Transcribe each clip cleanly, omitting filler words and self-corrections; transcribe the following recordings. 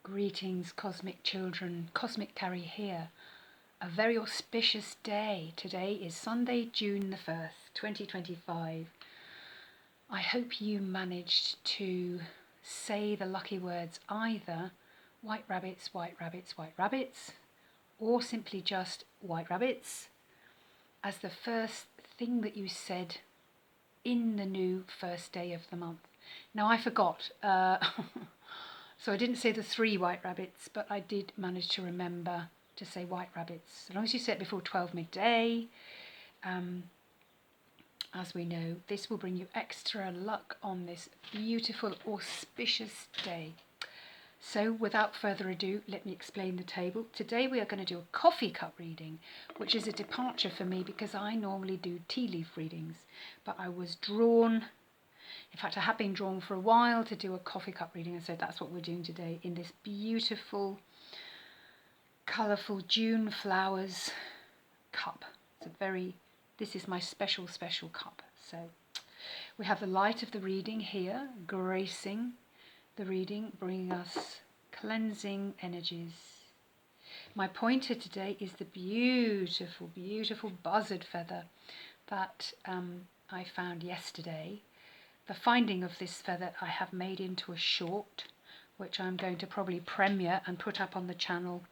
Greetings, cosmic children, Cosmic Carrie here. A very auspicious day. Today is Sunday, June the 1st, 2025. I hope you managed to say the lucky words either white rabbits, white rabbits, white rabbits, or simply just white rabbits as the first thing that you said in the new first day of the month. Now I forgot. So I didn't say the 3 white rabbits, but I did manage to remember to say white rabbits. As long as you say it before 12 midday, as we know, this will bring you extra luck on this beautiful, auspicious day. So without further ado, let me explain the table. Today we are going to do a coffee cup reading, which is a departure for me because I normally do tea leaf readings, but I was drawn. In fact, I have been drawn for a while to do a coffee cup reading, and so that's what we're doing today in this beautiful, colourful June flowers cup. This is my special cup. So we have the light of the reading here, gracing the reading, bringing us cleansing energies. My pointer today is the beautiful, beautiful buzzard feather that I found yesterday. The finding of this feather I have made into a short, which I'm going to probably premiere and put up on the channel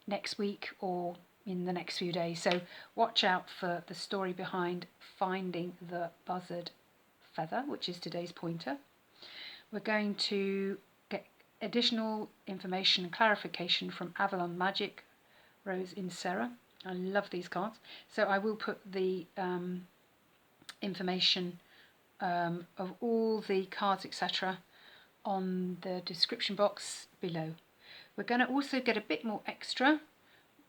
next week or in the next few days. So watch out for the story behind finding the buzzard feather, which is today's pointer. We're going to get additional information and clarification from Avalon Magic, Rose Insera. I love these cards. So I will put the information of all the cards, etc., on the description box below. We're going to also get a bit more extra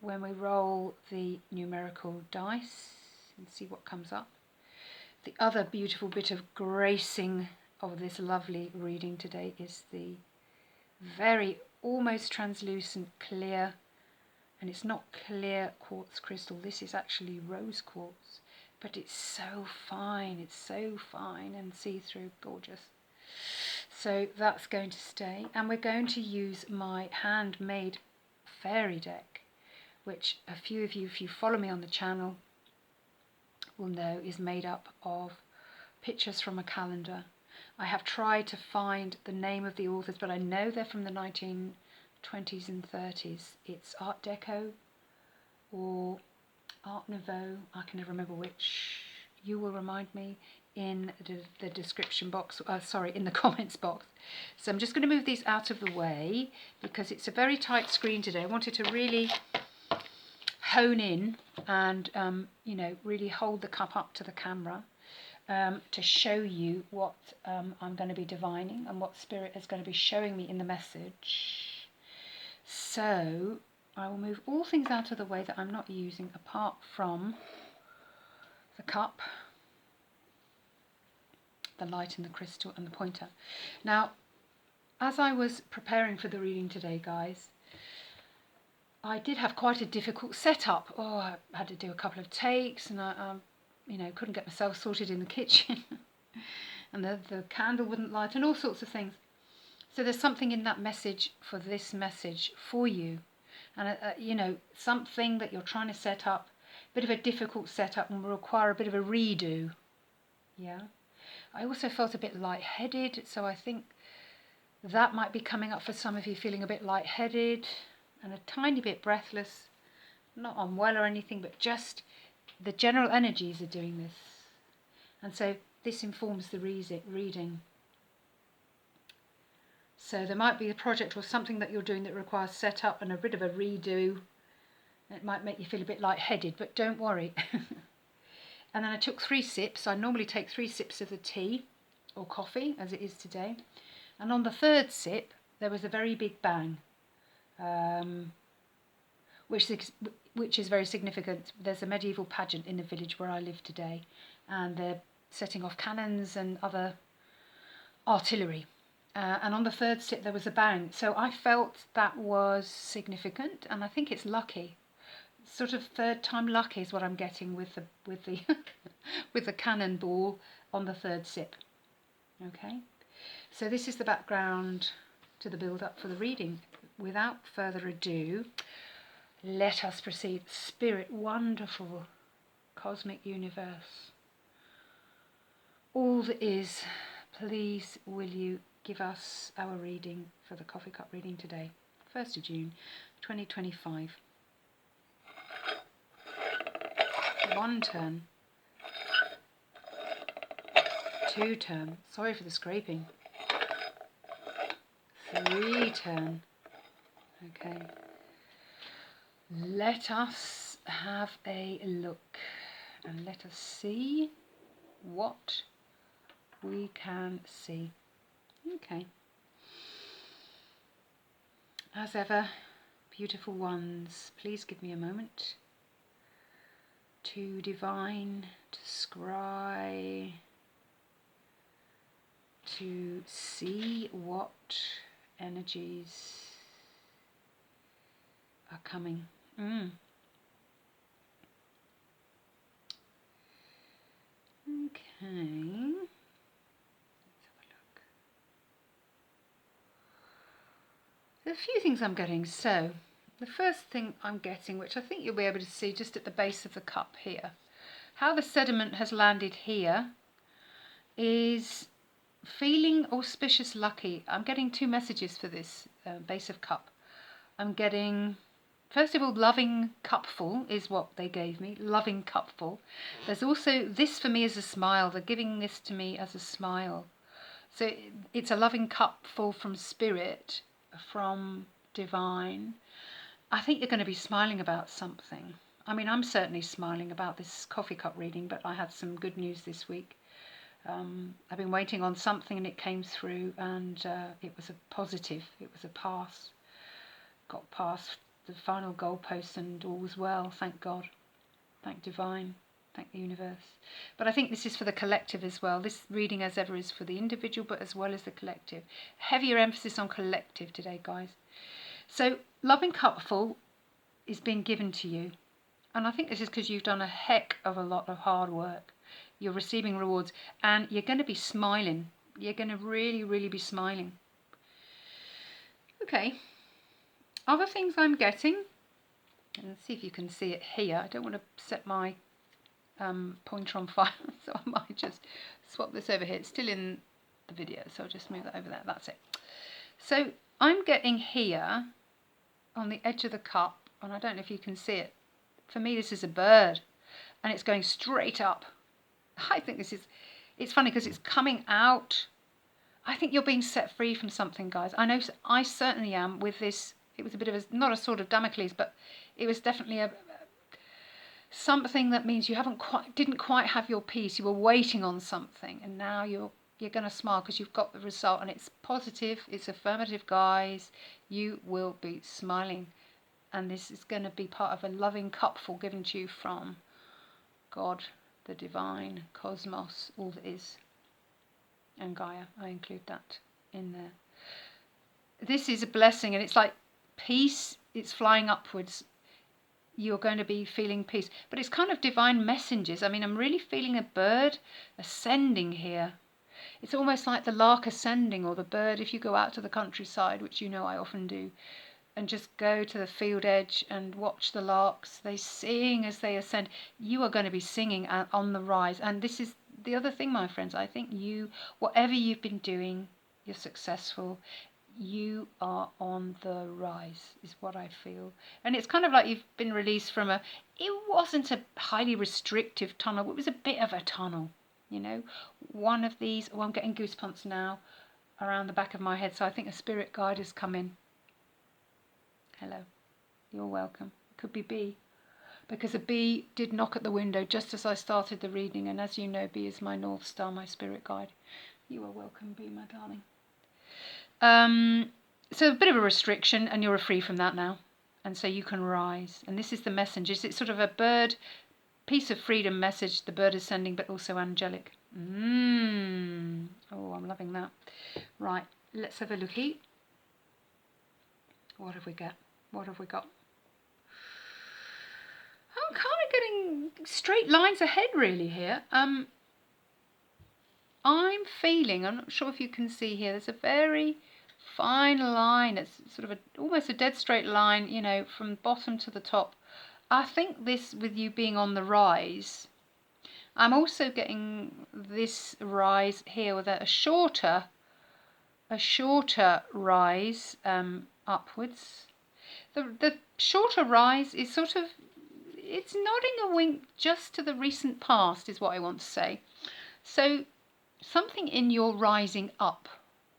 when we roll the numerical dice and see what comes up. The other beautiful bit of gracing of this lovely reading today is the very almost translucent clear, and it's not clear quartz crystal, this is actually rose quartz. But it's so fine and see-through, gorgeous. So that's going to stay. And we're going to use my handmade fairy deck, which a few of you, if you follow me on the channel, will know is made up of pictures from a calendar. I have tried to find the name of the authors, but I know they're from the 1920s and 30s. It's Art Deco or Art Nouveau, I can never remember which. You will remind me in the description box, in the comments box. So I'm just going to move these out of the way because it's a very tight screen today. I wanted to really hone in and, really hold the cup up to the camera to show you what I'm going to be divining and what Spirit is going to be showing me in the message. So I will move all things out of the way that I'm not using apart from the cup, the light and the crystal and the pointer. Now, as I was preparing for the reading today, guys, I did have quite a difficult setup. I had to do a couple of takes and I couldn't get myself sorted in the kitchen and the candle wouldn't light and all sorts of things. So there's something in that message for this message for you. And, something that you're trying to set up, a bit of a difficult setup and will require a bit of a redo. Yeah. I also felt a bit lightheaded, so I think that might be coming up for some of you, feeling a bit lightheaded and a tiny bit breathless. Not unwell or anything, but just the general energies are doing this. And so this informs the reading. So there might be a project or something that you're doing that requires setup and a bit of a redo. It might make you feel a bit lightheaded, but don't worry. And then I took 3 sips. I normally take 3 sips of the tea or coffee, as it is today. And on the 3rd sip, there was a very big bang, which is very significant. There's a medieval pageant in the village where I live today, and they're setting off cannons and other artillery. And on the 3rd sip there was a bang, so I felt that was significant, and I think it's lucky. Sort of 3rd time lucky is what I'm getting with the with the cannonball on the 3rd sip. Okay, so this is the background to the build up for the reading. without further ado, let us proceed. Spirit, wonderful cosmic universe, all that is, please will you give us our reading for the coffee cup reading today, 1st of June 2025. One turn, two turn, sorry for the scraping, three turn. Okay, let us have a look and let us see what we can see. Okay, as ever, beautiful ones, please give me a moment to divine, to scry, to see what energies are coming. Okay. Let's have a look. There's a few things I'm getting. So, the first thing I'm getting, which I think you'll be able to see just at the base of the cup here, how the sediment has landed here is feeling auspicious, lucky. I'm getting two messages for this base of cup. I'm getting, first of all, loving cupful is what they gave me, loving cupful. There's also, this for me is a smile. They're giving this to me as a smile. So it's a loving cupful from spirit, from divine. I think you're going to be smiling about something. I mean, I'm certainly smiling about this coffee cup reading, but I had some good news this week. I've been waiting on something and it came through, and it was a positive, it was a pass. Got past the final goalpost and all was well, thank God, thank divine, thank the universe. But I think this is for the collective as well. This reading, as ever, is for the individual but as well as the collective. Heavier emphasis on collective today, guys. So loving cupful is being given to you, and I think this is because you've done a heck of a lot of hard work. You're receiving rewards and you're going to be smiling. You're going to really be smiling. Okay, other things I'm getting, and let's see if you can see it here. I don't want to set my pointer on fire, so I might just swap this over here. It's still in the video, so I'll just move that over there. That's it. So I'm getting here on the edge of the cup, and I don't know if you can see it. For me, this is a bird, and it's going straight up. I think this is, it's funny because it's coming out. I think you're being set free from something, guys. I know I certainly am with this. It was a bit of a, not a sword of Damocles, but it was definitely a something that means you didn't quite have your peace. You were waiting on something, and now you're going to smile because you've got the result, and it's positive, it's affirmative, guys. You will be smiling, and this is going to be part of a loving cupful given to you from God, the divine, cosmos, all that is, and Gaia. I include that in there. This is a blessing, and it's like peace. It's flying upwards. You're going to be feeling peace, but it's kind of divine messengers. I mean, I'm really feeling a bird ascending here. It's almost like the lark ascending, or the bird, if you go out to the countryside, which you know I often do, and just go to the field edge and watch the larks. They sing as they ascend. You are going to be singing on the rise. And this is the other thing, my friends. I think you, whatever you've been doing, you're successful. You are on the rise, is what I feel. And it's kind of like you've been released from it wasn't a highly restrictive tunnel. It was a bit of a tunnel, you know. One of these, I'm getting goosebumps now around the back of my head. So I think a spirit guide has come in. Hello, you're welcome. Could be B, because a bee did knock at the window just as I started the reading, and as you know, B is my North Star, my spirit guide. You are welcome, B, my darling. So a bit of a restriction, and you're free from that now, and so you can rise. And this is the messenger. It's sort of a bird, piece of freedom message the bird is sending, but also angelic. Oh, I'm loving that. Right, let's have a looky. What have we got? What have we got? I'm kind of getting straight lines ahead really here. I'm feeling, I'm not sure if you can see here, there's a very fine line. It's sort of almost a dead straight line, you know, from bottom to the top. I think this, with you being on the rise, I'm also getting this rise here with a shorter rise upwards. The shorter rise is sort of, it's nodding a wink just to the recent past is what I want to say. So something in your rising up,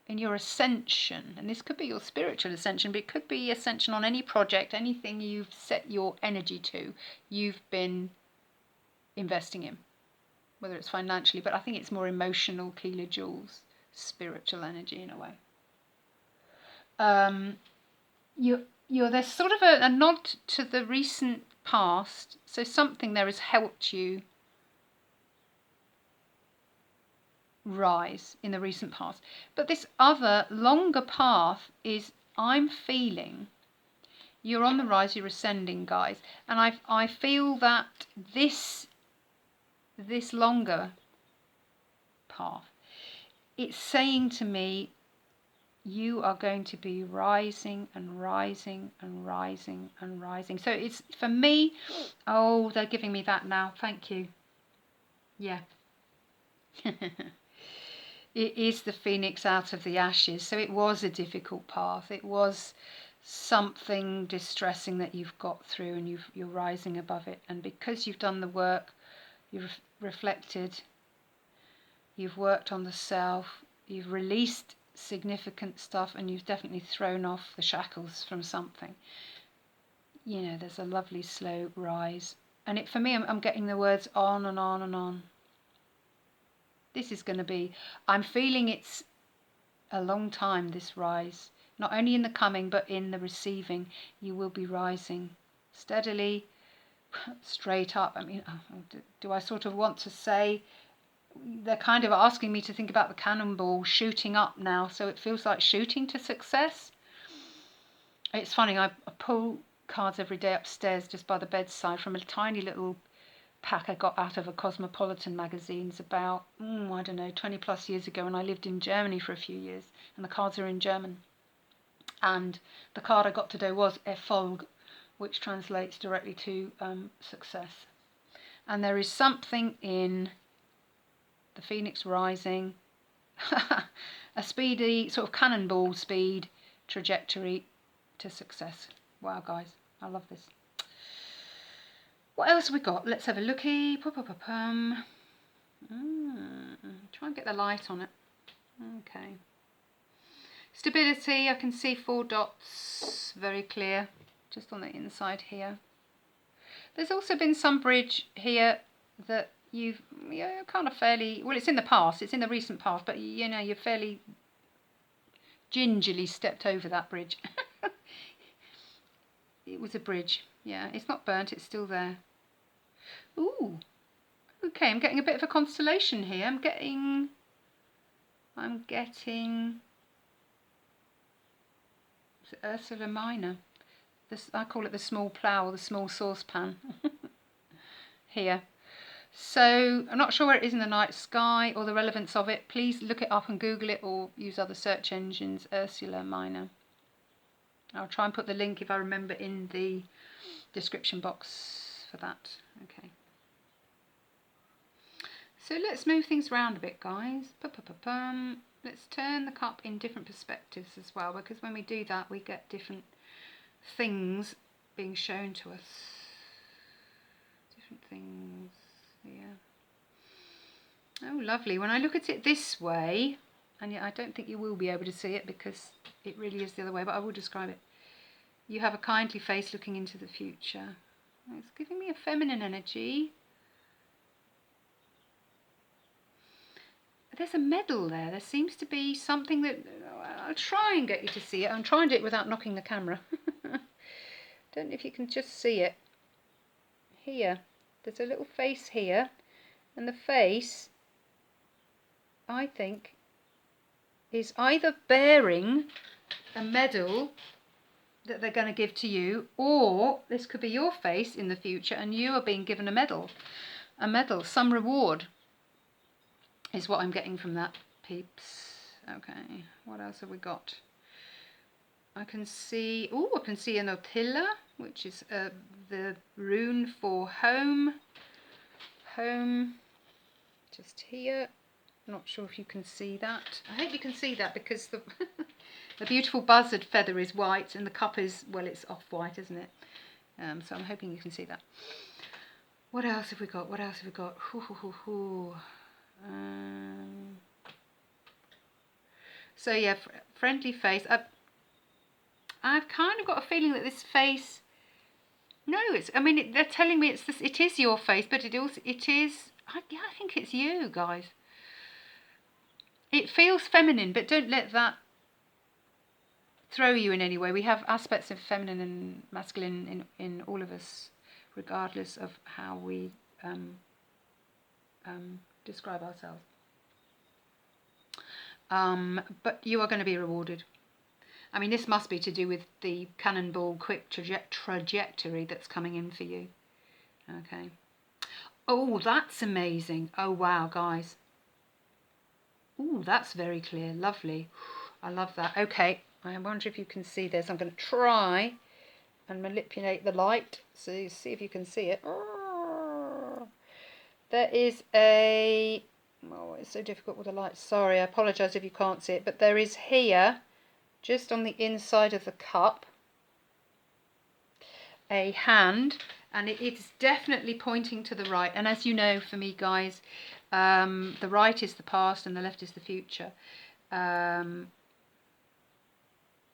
in your ascension, and this could be your spiritual ascension, but it could be ascension on any project, anything you've set your energy to, you've been investing in, whether it's financially, but I think it's more emotional, kilojoules, spiritual energy in a way. There's sort of a nod to the recent past, so something there has helped you rise in the recent past. But this other longer path is, I'm feeling you're on the rise, you're ascending, guys, and I feel that this longer path, it's saying to me, you are going to be rising and rising and rising and rising. So it's, for me, oh, they're giving me that now. Thank you. Yeah. It is the phoenix out of the ashes. So it was a difficult path. It was something distressing that you've got through, and you're rising above it. And because you've done the work, you've reflected, you've worked on the self, you've released significant stuff, and you've definitely thrown off the shackles from something. You know, there's a lovely slow rise. And it, for me, I'm getting the words on and on and on. This is going to be, I'm feeling it's a long time, this rise. Not only in the coming, but in the receiving. You will be rising steadily, straight up. I mean, do I sort of want to say, they're kind of asking me to think about the cannonball shooting up now, so it feels like shooting to success. It's funny, I pull cards every day upstairs just by the bedside from a tiny little pack I got out of a Cosmopolitan magazines about, I don't know, 20 plus years ago, when I lived in Germany for a few years, and the cards are in German. And the card I got today was Erfolg, which translates directly to success. And there is something in the phoenix rising, a speedy, sort of cannonball speed trajectory to success. Wow, guys, I love this. What else have we got? Let's have a looky. Try and get the light on it. Okay. Stability, I can see 4 dots, very clear, just on the inside here. There's also been some bridge here that you're kind of fairly, well, it's in the past, it's in the recent past, but you know, you've fairly gingerly stepped over that bridge. It was a bridge, yeah, it's not burnt, it's still there. Ooh, okay, I'm getting a bit of a constellation here. I'm getting Ursula Minor. This, I call it the small plough, or the small saucepan here. So I'm not sure where it is in the night sky or the relevance of it. Please look it up and Google it, or use other search engines. Ursula Minor. I'll try and put the link, if I remember, in the description box for that. Okay. So let's move things around a bit, guys. Let's turn the cup in different perspectives as well, because when we do that, we get different things being shown to us. Different things, yeah. Oh, lovely. When I look at it this way, and yet I don't think you will be able to see it because it really is the other way, but I will describe it. You have a kindly face looking into the future. It's giving me a feminine energy. There's a medal there. There seems to be something that, I'll try and get you to see it. I'm trying to do it without knocking the camera. Don't know if you can just see it. Here, there's a little face here, and the face, I think, is either bearing a medal that they're going to give to you, or this could be your face in the future and you are being given a medal, some reward is what I'm getting from that, peeps. Okay, what else have we got? I can see, oh, I can see an Otilla, which is the rune for home. Home, just here. Not sure if you can see that. I hope you can see that because the the beautiful buzzard feather is white and the cup is, well, it's off-white, isn't it? So I'm hoping you can see that. What else have we got? What else have we got? So yeah, friendly face. I've kind of got a feeling that this face. No, it's. I mean, they're telling me it's this. It is your face, but it also it is. Yeah, I think it's you guys. It feels feminine, but don't let that throw you in any way. We have aspects of feminine and masculine in all of us, regardless of how we describe ourselves. But you are going to be rewarded. I mean, this must be to do with the cannonball quick trajectory that's coming in for you. Okay. Oh, that's amazing. Oh, wow, guys. Oh, that's very clear. Lovely. I love that. Okay. I wonder if you can see this. I'm going to try and manipulate the light so you see if you can see it. There is a... Oh, it's so difficult with the light. Sorry, I apologise if you can't see it. But there is here, just on the inside of the cup, a hand. And it is definitely pointing to the right. And as you know, for me, guys, the right is the past and the left is the future.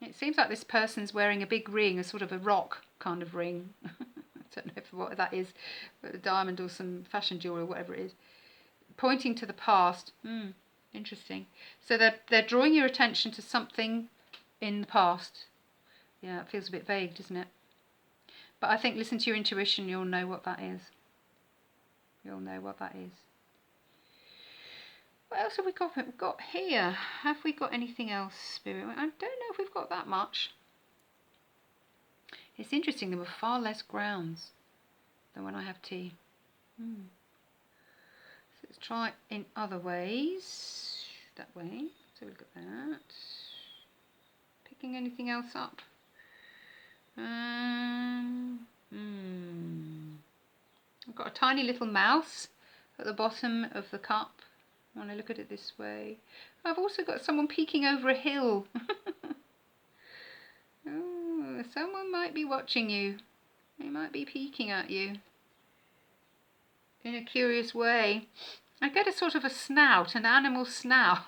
It seems like this person's wearing a big ring, a sort of a rock kind of ring. I don't know what that is, a diamond or some fashion jewelry or whatever it is. Pointing to the past. Interesting. So they're drawing your attention to something in the past. Yeah, it feels a bit vague, doesn't it? But I think listen to your intuition, you'll know what that is. You'll know what that is. What else have we got? We've got here. Have we got anything else, Spirit? I don't know if we've got that much. It's interesting, there were far less grounds than when I have tea. So let's try in other ways. That way. So we've got that. Picking anything else up? I've got a tiny little mouse at the bottom of the cup. When I look at it this way. I've also got someone peeking over a hill. Oh, someone might be watching you. They might be peeking at you in a curious way. I get a sort of a snout, an animal snout.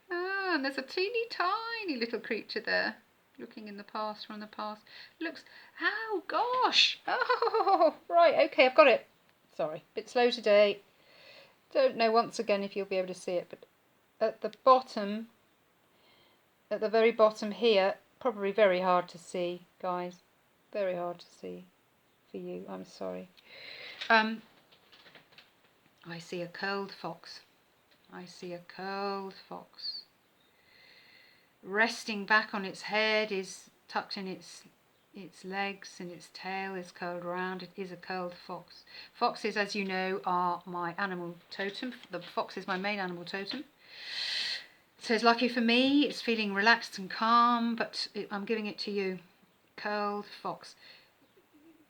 And there's a teeny tiny little creature there, looking in the past, from the past. Looks, oh gosh. Oh, right, okay, I've got it. Sorry, bit slow today. Don't know once again if you'll be able to see it, but at the bottom, at the very bottom here, probably very hard to see, guys. Very hard to see for you. I'm sorry. I see a curled fox. I see a curled fox. Resting back on its head, is tucked in its legs, and its tail is curled around. It is a curled fox. Foxes, as you know, are my animal totem. The fox is my main animal totem. So it's lucky for me, it's feeling relaxed and calm, but I'm giving it to you. Curled fox.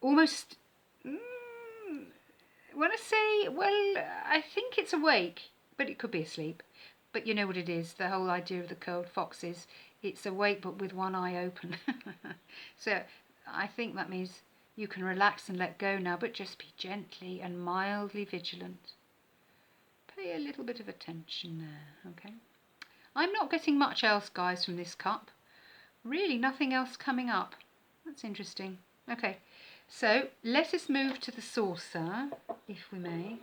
Almost, when I say, well, I think it's awake, but it could be asleep. But you know what it is, the whole idea of the curled fox is it's awake but with one eye open. So I think that means you can relax and let go now, but just be gently and mildly vigilant. Pay a little bit of attention there, okay? I'm not getting much else, guys, from this cup. Really, nothing else coming up. That's interesting. Okay, so let us move to the saucer, if we may.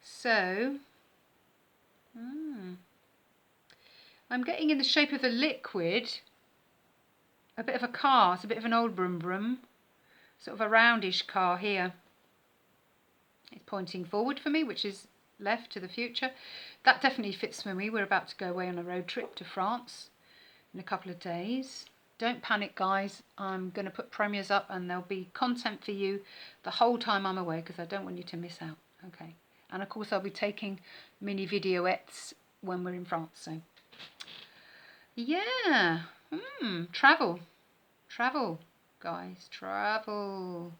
So, I'm getting in the shape of a liquid, a bit of a car. It's a bit of an old brum brum, sort of a roundish car here. It's pointing forward for me, which is left to the future. That definitely fits for me. We're about to go away on a road trip to France in a couple of days. Don't panic, guys. I'm going to put premieres up and there'll be content for you the whole time I'm away because I don't want you to miss out. Okay. And of course I'll be taking mini videoettes when we're in France. So Yeah. Travel. Travel, guys. Travel.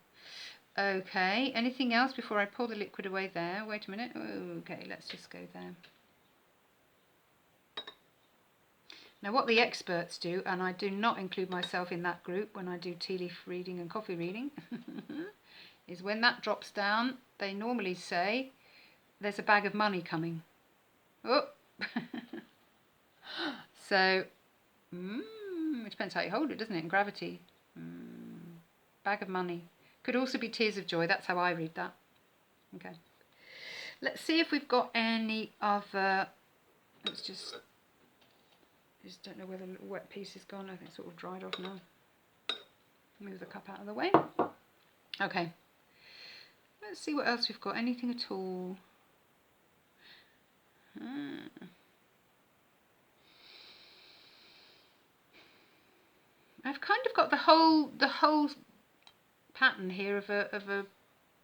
Okay. Anything else before I pour the liquid away there? Wait a minute. Okay, let's just go there. Now, what the experts do, and I do not include myself in that group when I do tea leaf reading and coffee reading, is when that drops down, they normally say, there's a bag of money coming. Oh! So, it depends how you hold it, doesn't it, in gravity. Bag of money. Could also be tears of joy. That's how I read that. Okay. Let's see if we've got any other... Let's just don't know whether the wet piece is gone. I think it's sort of dried off now. Move the cup out of the way. Okay. Let's see what else we've got. Anything at all? I've kind of got the whole pattern here of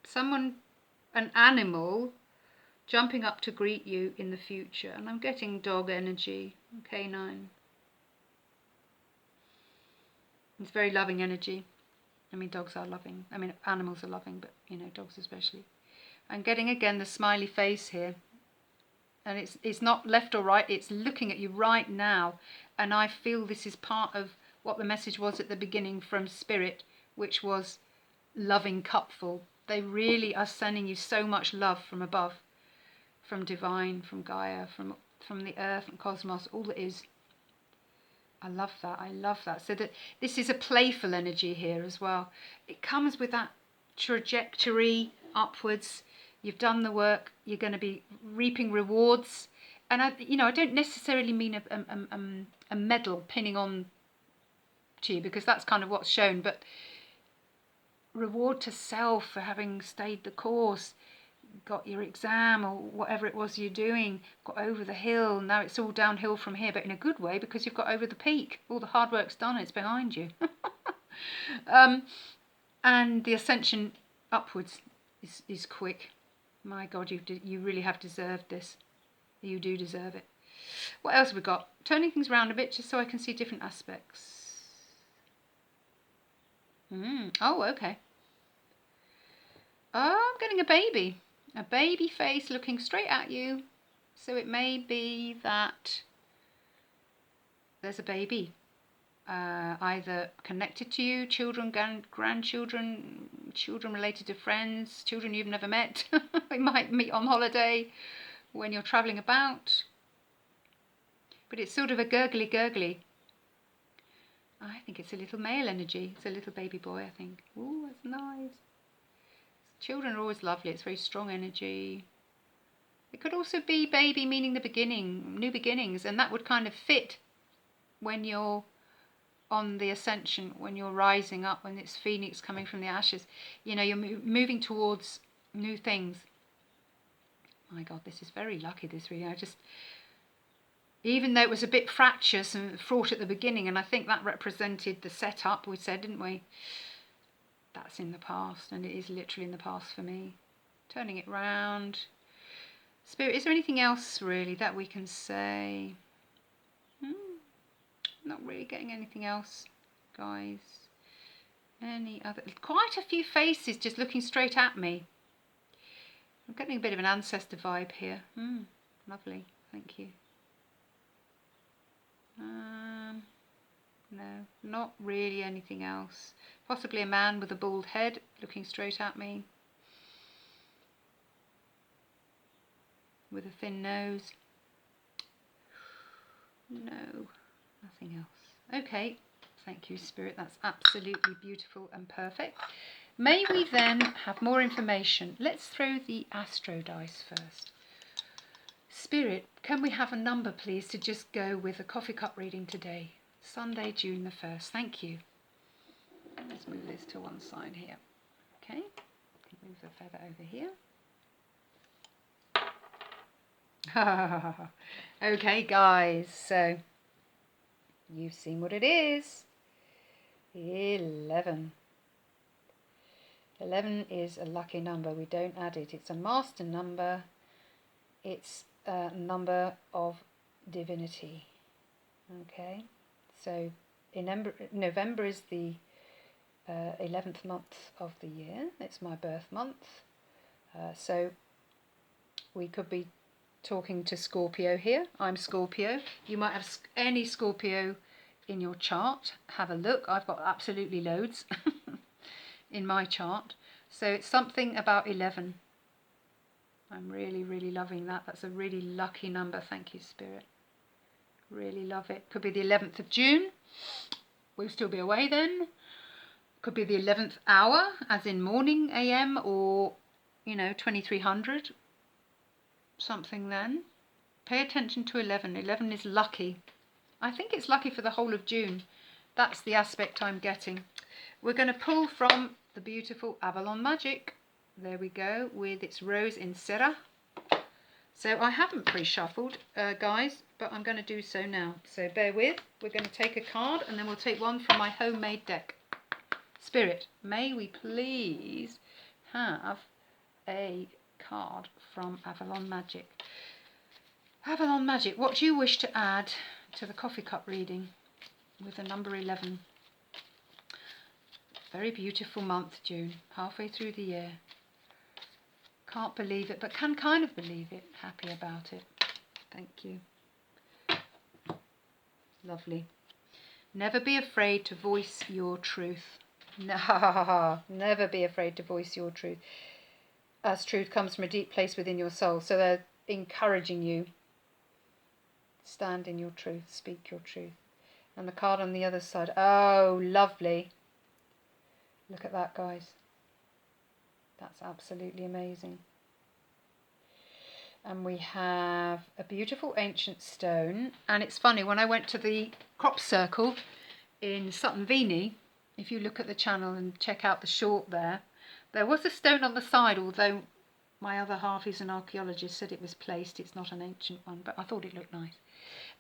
an animal jumping up to greet you in the future, and I'm getting dog energy, canine. It's very loving energy. I mean, dogs are loving. I mean, animals are loving, but you know, dogs especially. I'm getting again the smiley face here, and it's not left or right. It's looking at you right now, and I feel this is part of what the message was at the beginning from Spirit, which was loving cupful. They really are sending you so much love from above, from divine, from Gaia, from the earth and cosmos, all that is. I love that. I love that. So that this is a playful energy here as well. It comes with that trajectory upwards. You've done the work. You're going to be reaping rewards. And I don't necessarily mean a medal pinning on to you, because that's kind of what's shown. But reward to self for having stayed the course, got your exam or whatever it was you're doing, got over the hill. Now it's all downhill from here, but in a good way, because you've got over the peak. All the hard work's done, it's behind you. And the ascension upwards is quick. My God, you really have deserved this. You do deserve it. What else have we got? Turning things around a bit just so I can see different aspects. Oh, okay. Oh, I'm getting a baby. A baby face looking straight at you. So it may be that there's a baby. Either connected to you, children, grandchildren, children related to friends, children you've never met. We might meet on holiday when you're travelling about. But it's sort of a gurgly. I think it's a little male energy. It's a little baby boy, I think. Ooh, that's nice. Children are always lovely. It's very strong energy. It could also be baby, meaning the beginning, new beginnings, and that would kind of fit when you're on the ascension, when you're rising up, when it's Phoenix coming from the ashes. You know, you're moving towards new things. My God, this is very lucky, this reading. Even though it was a bit fractious and fraught at the beginning, and I think that represented the setup, we said, didn't we? That's in the past, and it is literally in the past for me. Turning it round. Spirit, is there anything else really that we can say? Not really getting anything else, guys. Any other? Quite a few faces just looking straight at me. I'm getting a bit of an ancestor vibe here. Lovely, thank you. No, not really anything else. Possibly a man with a bald head looking straight at me, with a thin nose. No, nothing else. Okay, thank you, Spirit. That's absolutely beautiful and perfect. May we then have more information? Let's throw the astro dice first. Spirit, can we have a number, please, to just go with a coffee cup reading today? Sunday, June the 1st. Thank you. Let's move this to one side here. Okay, move the feather over here. Okay, guys, so you've seen what it is. 11. 11 is a lucky number. We don't add it. It's a master number. It's a number of divinity. Okay, so November is the 11th month of the year. It's my birth month. So we could be talking to Scorpio here. I'm Scorpio. You might have any Scorpio in your chart. Have a look. I've got absolutely loads in my chart. So it's something about 11. I'm really, really loving that. That's a really lucky number. Thank you, Spirit. Really love it. Could be the 11th of June. We'll still be away then. Could be the 11th hour, as in morning AM, or, 2300. Something then. Pay attention to 11. 11 is lucky. I think it's lucky for the whole of June. That's the aspect I'm getting. We're going to pull from the beautiful Avalon Magic. There we go, with its Rose in Serra. So I haven't pre-shuffled, guys, but I'm going to do so now. So bear with. We're going to take a card and then we'll take one from my homemade deck. Spirit, may we please have a card from Avalon Magic. Avalon Magic, what do you wish to add to the coffee cup reading with the number 11? Very beautiful month, June, halfway through the year. Can't believe it, but can kind of believe it. Happy about it. Thank you. Lovely. Never be afraid to voice your truth. No, never be afraid to voice your truth. As truth comes from a deep place within your soul. So they're encouraging you. Stand in your truth. Speak your truth. And the card on the other side. Oh, lovely. Look at that, guys. That's absolutely amazing. And we have a beautiful ancient stone. And it's funny, when I went to the crop circle in Sutton Veny, if you look at the channel and check out the short there was a stone on the side, although my other half is an archaeologist, said it was placed. It's not an ancient one, but I thought it looked nice.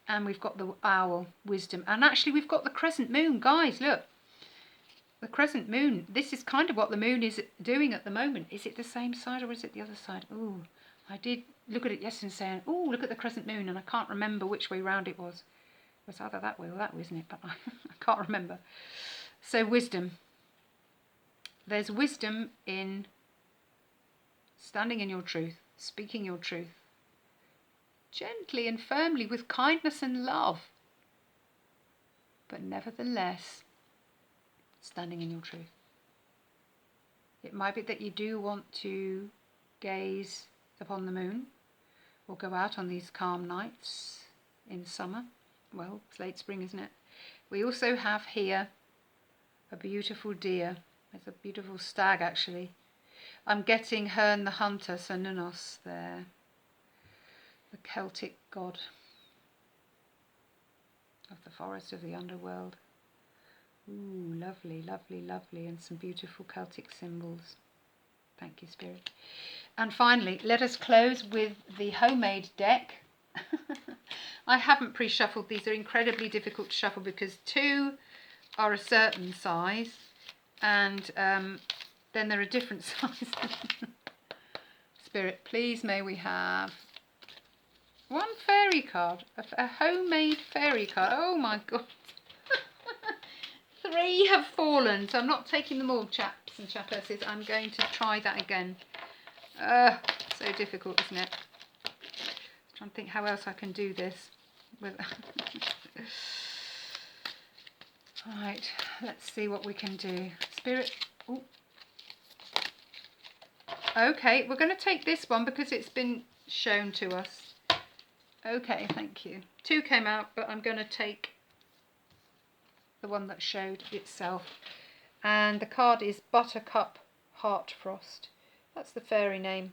And we've got the owl, wisdom. And actually we've got the crescent moon, guys, look. The crescent moon, this is kind of what the moon is doing at the moment. Is it the same side or is it the other side? Ooh, I did look at it yesterday saying, oh, look at the crescent moon, and I can't remember which way round it was. It was either that way or that way, isn't it? But I can't remember. So wisdom. There's wisdom in standing in your truth, speaking your truth, gently and firmly with kindness and love, but nevertheless, standing in your truth. It might be that you do want to gaze upon the moon or go out on these calm nights in summer. Well, it's late spring, isn't it? We also have here a beautiful deer. It's a beautiful stag, actually. I'm getting Herne the Hunter, Cernunnos there. The Celtic god of the forest of the underworld. Ooh, lovely, lovely, lovely, and some beautiful Celtic symbols. Thank you, Spirit. And finally, let us close with the homemade deck. I haven't pre-shuffled. These are incredibly difficult to shuffle because 2 are a certain size, and then there are different sizes. Spirit, please may we have one fairy card, a homemade fairy card. Oh my God. 3 have fallen, so I'm not taking them all, chaps and chapesses. I'm going to try that again. So difficult, isn't it? I'm trying to think how else I can do this. Right, let's see what we can do. Spirit. Ooh. Okay, we're going to take this one because it's been shown to us. Okay, thank you. 2 came out, but I'm going to take the one that showed itself. And the card is Buttercup Heartfrost. That's the fairy name.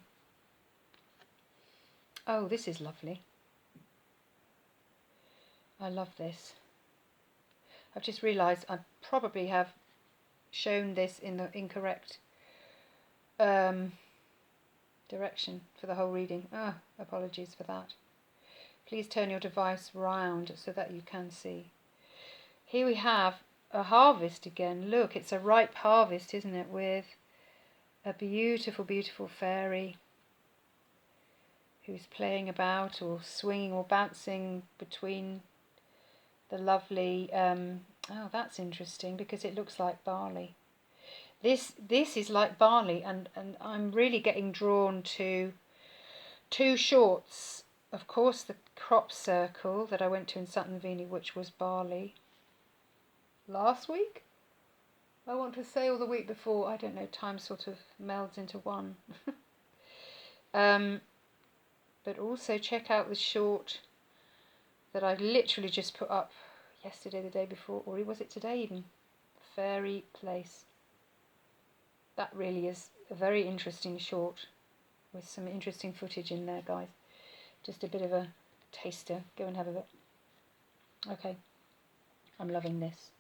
Oh, this is lovely. I love this. I've just realised I probably have shown this in the incorrect direction for the whole reading. Apologies for that. Please turn your device round so that you can see. Here we have a harvest again. Look, it's a ripe harvest, isn't it? With a beautiful, beautiful fairy who's playing about or swinging or bouncing between the lovely, oh, that's interesting because it looks like barley. This is like barley, and I'm really getting drawn to two shorts. Of course, the crop circle that I went to in Sutton Veny, which was barley last week. I want to say, or the week before. I don't know. Time sort of melds into one. But also check out the short that I literally just put up yesterday, the day before, or was it today even? Fairy Place. That really is a very interesting short with some interesting footage in there, guys. Just a bit of a taster. Go and have a look. Okay, I'm loving this.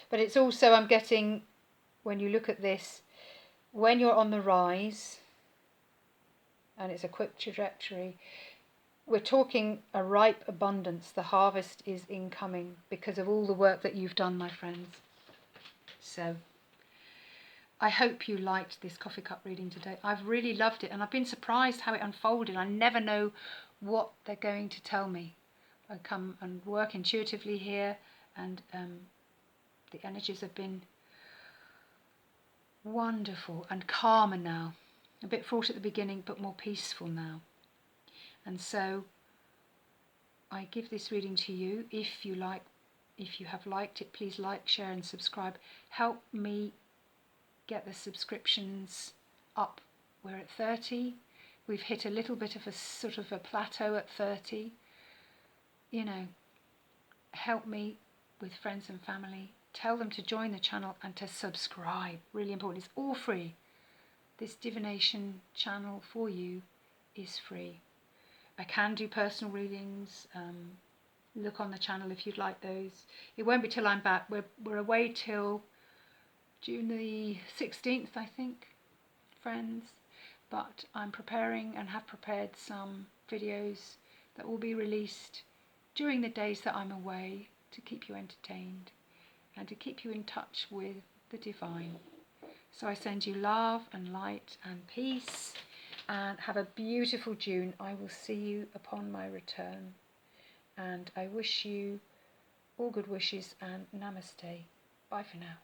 But it's also, I'm getting, when you look at this, when you're on the rise, and it's a quick trajectory, we're talking a ripe abundance. The harvest is incoming because of all the work that you've done, my friends. So I hope you liked this coffee cup reading today. I've really loved it, and I've been surprised how it unfolded. I never know what they're going to tell me. I come and work intuitively here, and the energies have been wonderful and calmer now. A bit fraught at the beginning, but more peaceful now. And so I give this reading to you. If you have liked it, please like, share and subscribe. Help me get the subscriptions up. We're at 30. We've hit a little bit of a sort of a plateau at 30. You know, help me with friends and family. Tell them to join the channel and to subscribe. Really important. It's all free. This divination channel for you is free. I can do personal readings. Look on the channel if you'd like those. It won't be till I'm back. We're away till June the 16th, I think, friends. But I'm preparing and have prepared some videos that will be released during the days that I'm away to keep you entertained and to keep you in touch with the divine. So I send you love and light and peace, and have a beautiful June. I will see you upon my return, and I wish you all good wishes and namaste. Bye for now.